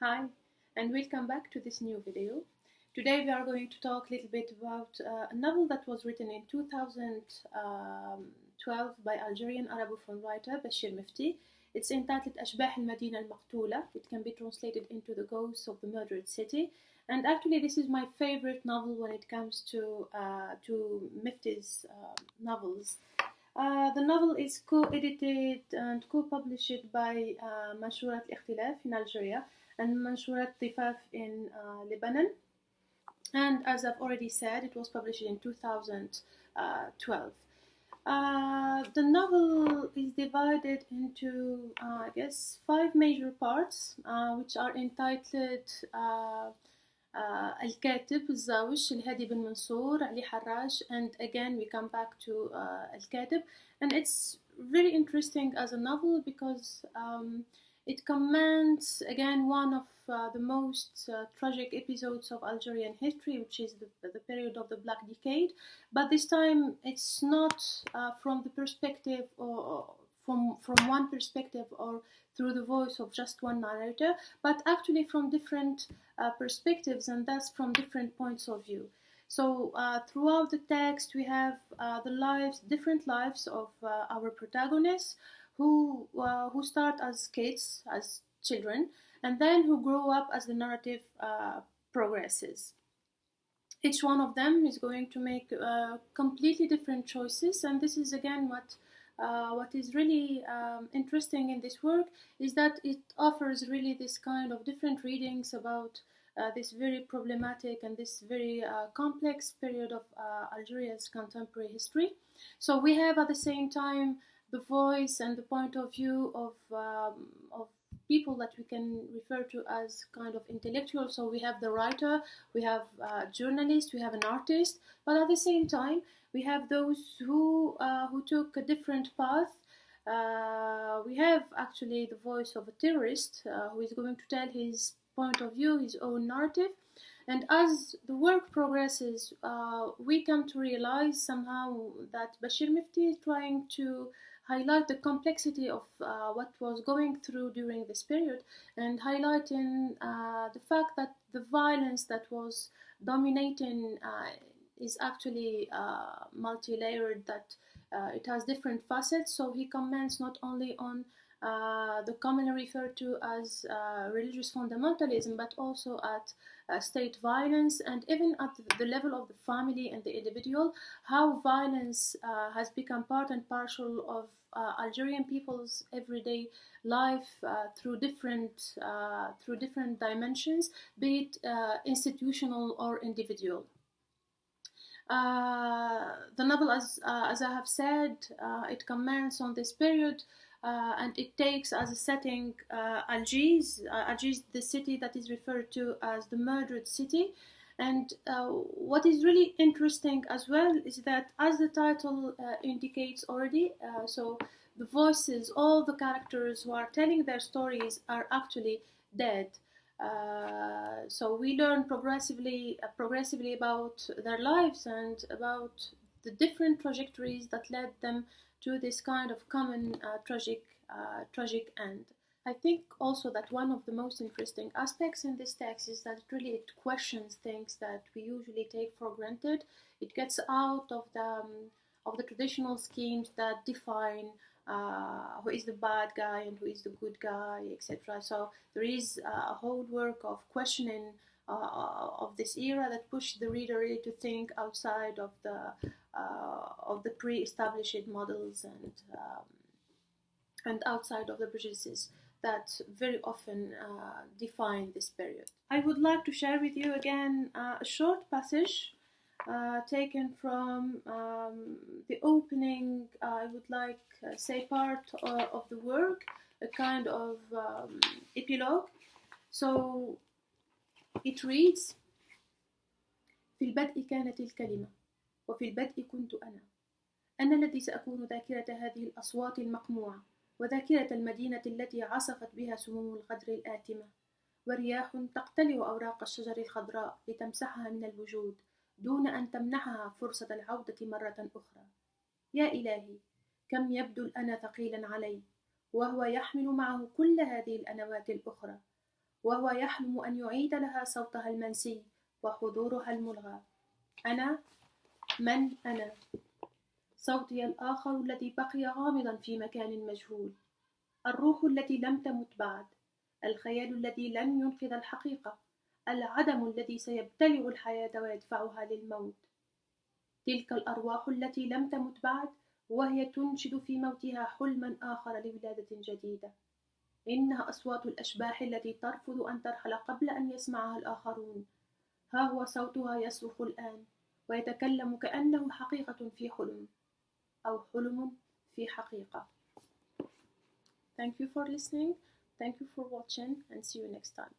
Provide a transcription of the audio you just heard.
Hi, and welcome back to this new video. Today we are going to talk a little bit about a novel that was written in 2012 by Algerian Arabophone writer Bachir Mefti. It's entitled أشباح المدينة المقتولة. It can be translated into The Ghosts of the Murdered City. And actually this is my favorite novel when it comes to Mefti's novels. The novel is co-edited and co-published by منشورات الاختلاف in Algeria and منشورات Difaf in Lebanon. And as I've already said, it was published in 2012. The novel is divided into, I guess, 5 major parts, which are entitled الكاتب الزاوج الهادي بن منصور علي حراج, and again we come back to الكاتب, and it's very interesting as a novel because it comments again one of the most tragic episodes of Algerian history, which is the period of the Black Decade, but this time it's not from the perspective or from one perspective or through the voice of just one narrator, but actually from different perspectives, and thus from different points of view. So throughout the text we have different lives of our protagonists who start as kids, as children, and then who grow up as the narrative progresses. Each one of them is going to make completely different choices, and this is again what is really interesting in this work, is that it offers really this kind of different readings about this very problematic and this very complex period of Algeria's contemporary history. So we have at the same time the voice and the point of view of people that we can refer to as kind of intellectuals. So we have the writer, we have a journalist, we have an artist, but at the same time we have those who took a different path. We have actually the voice of a terrorist who is going to tell his point of view, his own narrative. And as the work progresses, we come to realize somehow that Bachir Mefti is trying to highlight the complexity of what was going through during this period, and highlighting the fact that the violence that was dominating is actually multi-layered, that it has different facets. So he comments not only on the commonly referred to as religious fundamentalism, but also at state violence, and even at the level of the family and the individual, how violence has become part and parcel of Algerian people's everyday life through different dimensions, be it institutional or individual. The novel, as I have said, it comments on this period, and it takes as a setting Algiers, the city that is referred to as the murdered city. And what is really interesting as well is that, as the title indicates already, so the voices, all the characters who are telling their stories are actually dead. So we learn progressively about their lives and about the different trajectories that led them to this kind of common tragic end. I think also that one of the most interesting aspects in this text is that it questions things that we usually take for granted. It gets out of the traditional schemes that define who is the bad guy and who is the good guy, etc. So there is a whole work of questioning of this era that pushed the reader really to think outside of the pre-established models and outside of the prejudices that very often define this period. I would like to share with you again a short passage taken from the opening, I would like say part of the work, a kind of epilogue. So it reads: في البدء كانت الكلمة، وفي البدء كنت أنا الذي سأكون ذاكرة هذه الأصوات المقموعة، وذاكرة المدينة التي عصفت بها سموم الغدر الآتمة، ورياح تقتلع أوراق الشجر الخضراء لتمسحها من الوجود دون أن تمنحها فرصة العودة مرة أخرى. يا إلهي، كم يبدو الأنا ثقيلا علي، وهو يحمل معه كل هذه الأنوات الأخرى، وهو يحلم أن يعيد لها صوتها المنسي وحضورها الملغى. أنا من أنا؟ صوتي الآخر الذي بقي غامضا في مكان مجهول، الروح التي لم تمت بعد، الخيال الذي لن ينقذ الحقيقة، العدم الذي سيبتلع الحياة ويدفعها للموت. تلك الأرواح التي لم تمت بعد وهي تنشد في موتها حلما آخر لولادة جديدة. إنها أصوات الأشباح التي ترفض أن ترحل قبل أن يسمعها الآخرون. ها هو صوتها يصرخ الآن ويتكلم كأنه حقيقة في حلم، أو حلم في حقيقة. Thank you for listening. Thank you for watching, and see you next time.